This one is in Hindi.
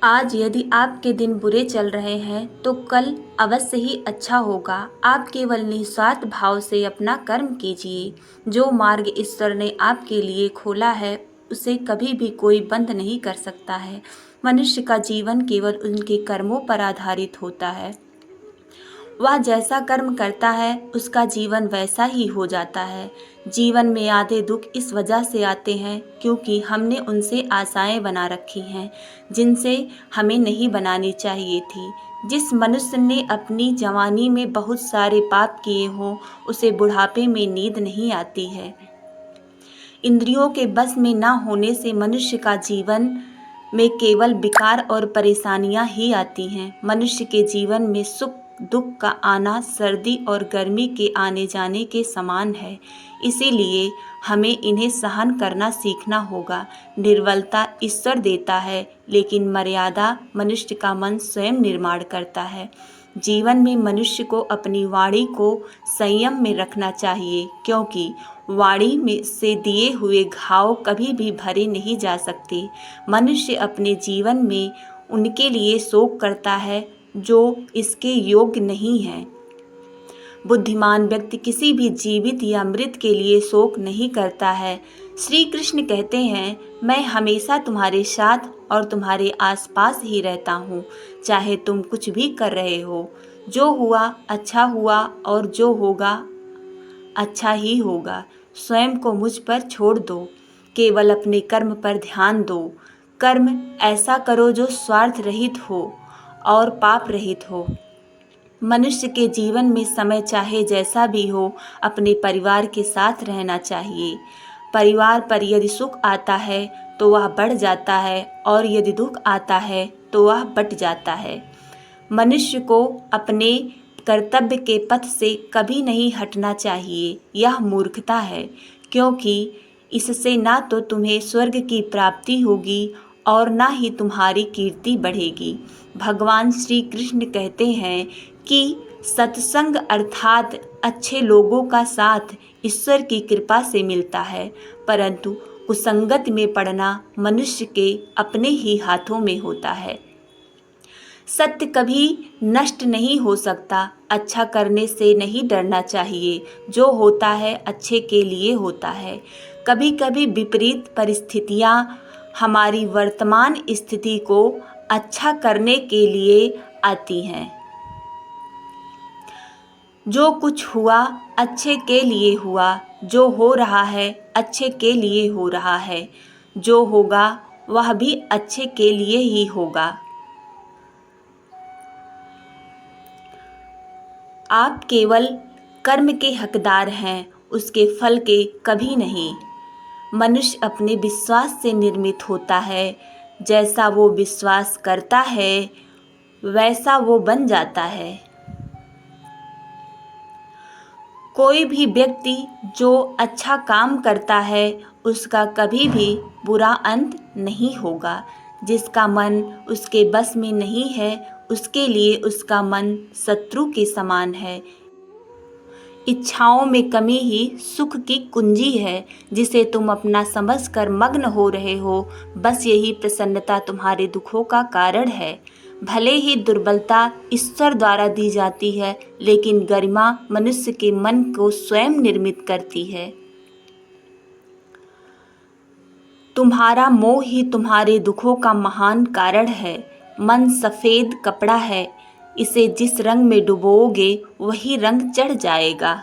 आज यदि आपके दिन बुरे चल रहे हैं तो कल अवश्य ही अच्छा होगा। आप केवल निस्वार्थ भाव से अपना कर्म कीजिए। जो मार्ग ईश्वर ने आपके लिए खोला है उसे कभी भी कोई बंद नहीं कर सकता है। मनुष्य का जीवन केवल उनके कर्मों पर आधारित होता है। वह जैसा कर्म करता है उसका जीवन वैसा ही हो जाता है। जीवन में आधे दुख इस वजह से आते हैं क्योंकि हमने उनसे आशाएं बना रखी हैं जिनसे हमें नहीं बनानी चाहिए थी। जिस मनुष्य ने अपनी जवानी में बहुत सारे पाप किए हों उसे बुढ़ापे में नींद नहीं आती है। इंद्रियों के बस में न होने से मनुष्य का जीवन में केवल विकार और परेशानियां ही आती हैं। मनुष्य के जीवन में सुख दुख का आना सर्दी और गर्मी के आने जाने के समान है। इसीलिए हमें इन्हें सहन करना सीखना होगा। निर्बलता ईश्वर देता है लेकिन मर्यादा मनुष्य का मन स्वयं निर्माण करता है। जीवन में मनुष्य को अपनी वाणी को संयम में रखना चाहिए क्योंकि वाणी में से दिए हुए घाव कभी भी भरे नहीं जा सकते। मनुष्य अपने जीवन में उनके लिए शोक करता है जो इसके योग्य नहीं है। बुद्धिमान व्यक्ति किसी भी जीवित या मृत के लिए शोक नहीं करता है। श्री कृष्ण कहते हैं, मैं हमेशा तुम्हारे साथ और तुम्हारे आसपास ही रहता हूँ, चाहे तुम कुछ भी कर रहे हो। जो हुआ अच्छा हुआ और जो होगा अच्छा ही होगा। स्वयं को मुझ पर छोड़ दो, केवल अपने कर्म पर ध्यान दो। कर्म ऐसा करो जो स्वार्थ रहित हो और पाप रहित हो। मनुष्य के जीवन में समय चाहे जैसा भी हो अपने परिवार के साथ रहना चाहिए। परिवार पर यदि सुख आता है तो वह बढ़ जाता है और यदि दुख आता है तो वह बट जाता है। मनुष्य को अपने कर्तव्य के पथ से कभी नहीं हटना चाहिए। यह मूर्खता है क्योंकि इससे ना तो तुम्हें स्वर्ग की प्राप्ति होगी और ना ही तुम्हारी कीर्ति बढ़ेगी। भगवान श्री कृष्ण कहते हैं कि सत्संग अर्थात अच्छे लोगों का साथ ईश्वर की कृपा से मिलता है, परंतु कुसंगत में पड़ना मनुष्य के अपने ही हाथों में होता है। सत्य कभी नष्ट नहीं हो सकता। अच्छा करने से नहीं डरना चाहिए। जो होता है अच्छे के लिए होता है। कभी कभी विपरीत परिस्थितियाँ हमारी वर्तमान स्थिति को अच्छा करने के लिए आती हैं। जो कुछ हुआ अच्छे के लिए हुआ। जो हो रहा है अच्छे के लिए हो रहा है। जो होगा वह भी अच्छे के लिए ही होगा। आप केवल कर्म के हकदार हैं, उसके फल के कभी नहीं। मनुष्य अपने विश्वास से निर्मित होता है। जैसा वो विश्वास करता है वैसा वो बन जाता है। कोई भी व्यक्ति जो अच्छा काम करता है उसका कभी भी बुरा अंत नहीं होगा। जिसका मन उसके बस में नहीं है उसके लिए उसका मन शत्रु के समान है। इच्छाओं में कमी ही सुख की कुंजी है। जिसे तुम अपना समझकर मग्न हो रहे हो, बस यही प्रसन्नता तुम्हारे दुखों का कारण है। भले ही दुर्बलता ईश्वर द्वारा दी जाती है, लेकिन गरिमा मनुष्य के मन को स्वयं निर्मित करती है। तुम्हारा मोह ही तुम्हारे दुखों का महान कारण है। मन सफ़ेद कपड़ा है, इसे जिस रंग में डुबोओगे वही रंग चढ़ जाएगा।